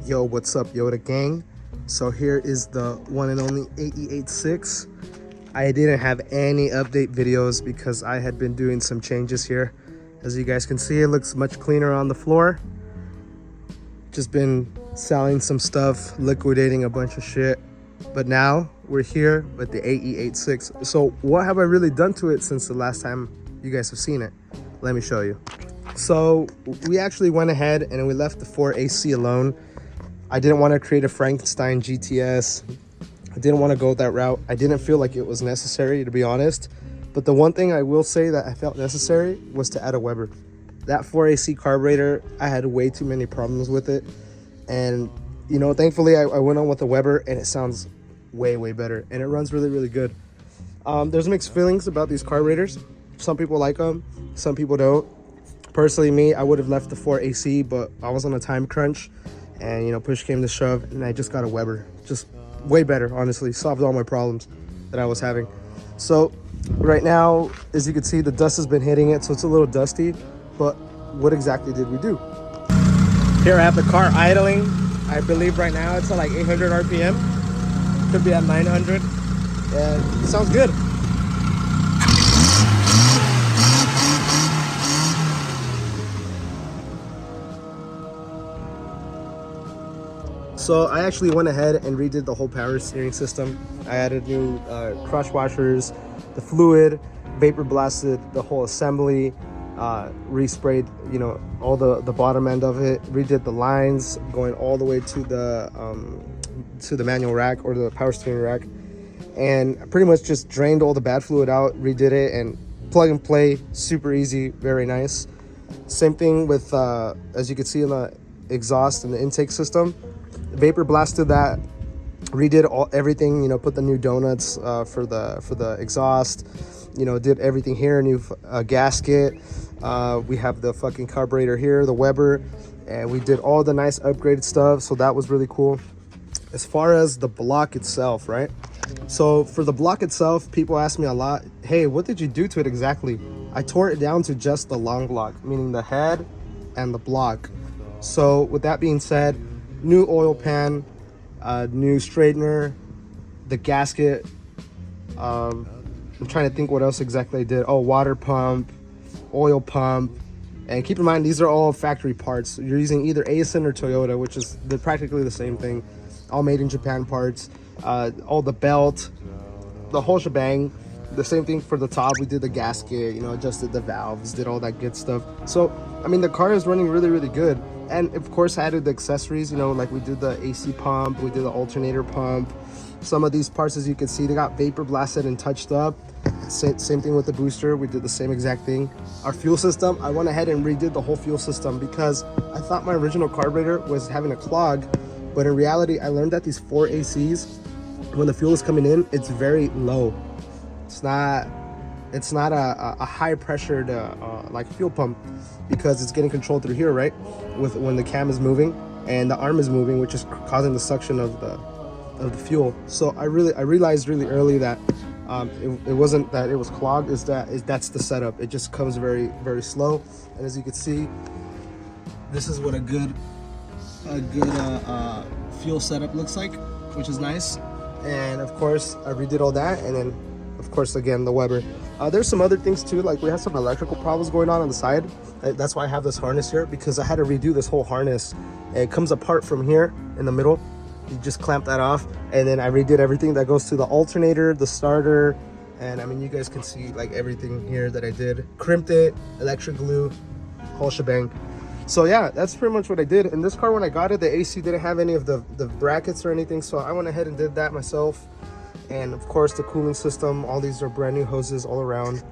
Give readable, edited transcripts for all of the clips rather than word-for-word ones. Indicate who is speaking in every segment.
Speaker 1: Yo, what's up, Yoda gang? So here is the one and only AE86. I didn't have any update videos because I had been doing some changes here. As you guys can see, it looks much cleaner on the floor. Just been selling some stuff, liquidating a bunch of shit. But now we're here with the AE86. So what have I really done to it since the last time you guys have seen it? Let me show you. So we actually went ahead and we left the 4AC alone. I didn't want to create a Frankenstein GTS. I didn't want to go that route. I didn't feel like it was necessary, to be honest. But the one thing I will say that I felt necessary was to add a Weber. That 4AC carburetor, I had way too many problems with it. And, you know, thankfully I went on with the Weber and it sounds way better. And it runs really good. There's mixed feelings about these carburetors. Some people like them, some people don't. Personally, me, I would have left the 4AC, but I was on a time crunch. And, you know, push came to shove, and I just got a Weber. Just way better, honestly. Solved all my problems that I was having. So, right now, as you can see, the dust has been hitting it, so it's a little dusty. But what exactly did we do? Here I have the car idling. I believe right now it's at like 800 RPM. Could be at 900. And it sounds good. So I actually went ahead and redid the whole power steering system. I added new crush washers, the fluid, vapor blasted the whole assembly, resprayed, you know, all the bottom end of it, redid the lines going all the way to the manual rack or the power steering rack, and pretty much just drained all the bad fluid out, redid it, and plug and play, super easy, very nice. Same thing with, as you can see in the exhaust and the intake system. Vapor blasted that, redid everything, you know, put the new donuts for the exhaust, you know, did everything here, new gasket. We have the fucking carburetor here, the Weber, and we did all the nice upgraded stuff, so that was really cool. As far as the block itself, right? So for the block itself, people ask me a lot, hey, what did you do to it exactly? I tore it down to just the long block, meaning the head and the block. So with that being said, new oil pan, new straightener, the gasket. I'm trying to think what else exactly I did. Oh, water pump, oil pump. And keep in mind, these are all factory parts. You're using either Aisin or Toyota, which is practically the same thing. All made in Japan parts. All the belt, the whole shebang. The same thing for the top. We did the gasket, you know, adjusted the valves, did all that good stuff. So, I mean, the car is running really good. And of course, I added the accessories, you know, like we did the AC pump, we did the alternator pump. Some of these parts, as you can see, they got vapor blasted and touched up. Same thing with the booster. We did the same exact thing. Our fuel system, I went ahead and redid the whole fuel system because I thought my original carburetor was having a clog. But in reality, I learned that these 4ACs, when the fuel is coming in, it's very low. It's not a high pressured like fuel pump, because it's getting controlled through here, right? When the cam is moving and the arm is moving, which is causing the suction of the fuel. So I realized really early that it wasn't that it was clogged, that's the setup. It just comes very slow. And as you can see, this is what a good fuel setup looks like, which is nice. And of course I redid all that, and then of course again the Weber. There's some other things too, like we have some electrical problems going on the side. That's why I have this harness here, because I had to redo this whole harness. It comes apart from here in the middle. You just clamp that off, and then I redid everything that goes to the alternator, the starter, and I mean, you guys can see like everything here that I did. Crimped it, electric glue, whole shebang. So yeah, that's pretty much what I did. In this car, when I got it, the AC didn't have any of the brackets or anything, so I went ahead and did that myself. And of course the cooling system, all these are brand new hoses all around,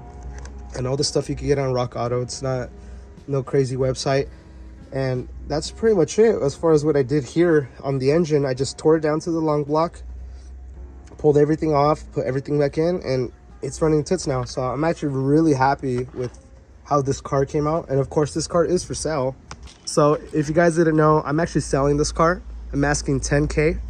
Speaker 1: and all the stuff you can get on Rock Auto. It's not no crazy website. And that's pretty much it as far as what I did here on the engine. I just tore it down to the long block, pulled everything off, put everything back in, and it's running tits now. So I'm actually really happy with how this car came out. And of course this car is for sale. So if you guys didn't know, I'm actually selling this car. I'm asking $10K.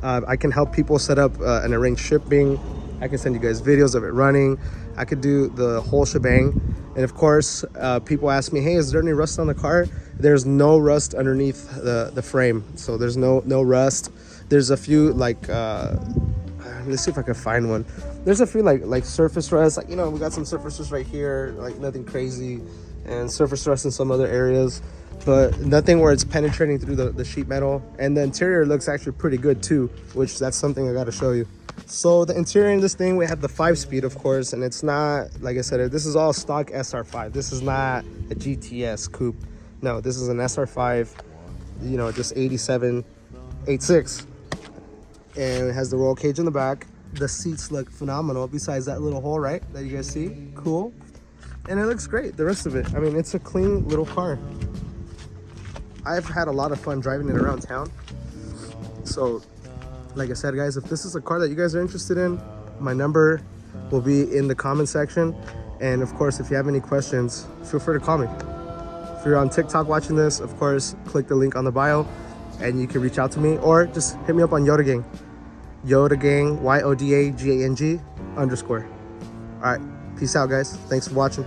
Speaker 1: I can help people set up and arrange shipping. I can send you guys videos of it running. I could do the whole shebang. And of course, people ask me, hey, is there any rust on the car? There's no rust underneath the frame. So there's no rust. There's a few like, let's see if I can find one. There's a few like surface rust, like, you know, we got some surface rust right here, like nothing crazy, and surface rust in some other areas, but nothing where it's penetrating through the sheet metal. And the interior looks actually pretty good too, which that's something I got to show you. So the interior in this thing, we have the 5-speed, of course, and it's not, like I said, this is all stock SR5. This is not a GTS coupe. No, this is an SR5, you know, just 87, 86. And it has the roll cage in the back. The seats look phenomenal, besides that little hole, right, that you guys see. Cool. And it looks great, the rest of it. I mean, it's a clean little car. I've had a lot of fun driving it around town. So, like I said, guys, if this is a car that you guys are interested in, my number will be in the comment section. And of course, if you have any questions, feel free to call me. If you're on TikTok watching this, of course, click the link on the bio and you can reach out to me, or just hit me up on Yoda Gang. Yoda Gang, YODAGANG _. All right, peace out, guys. Thanks for watching.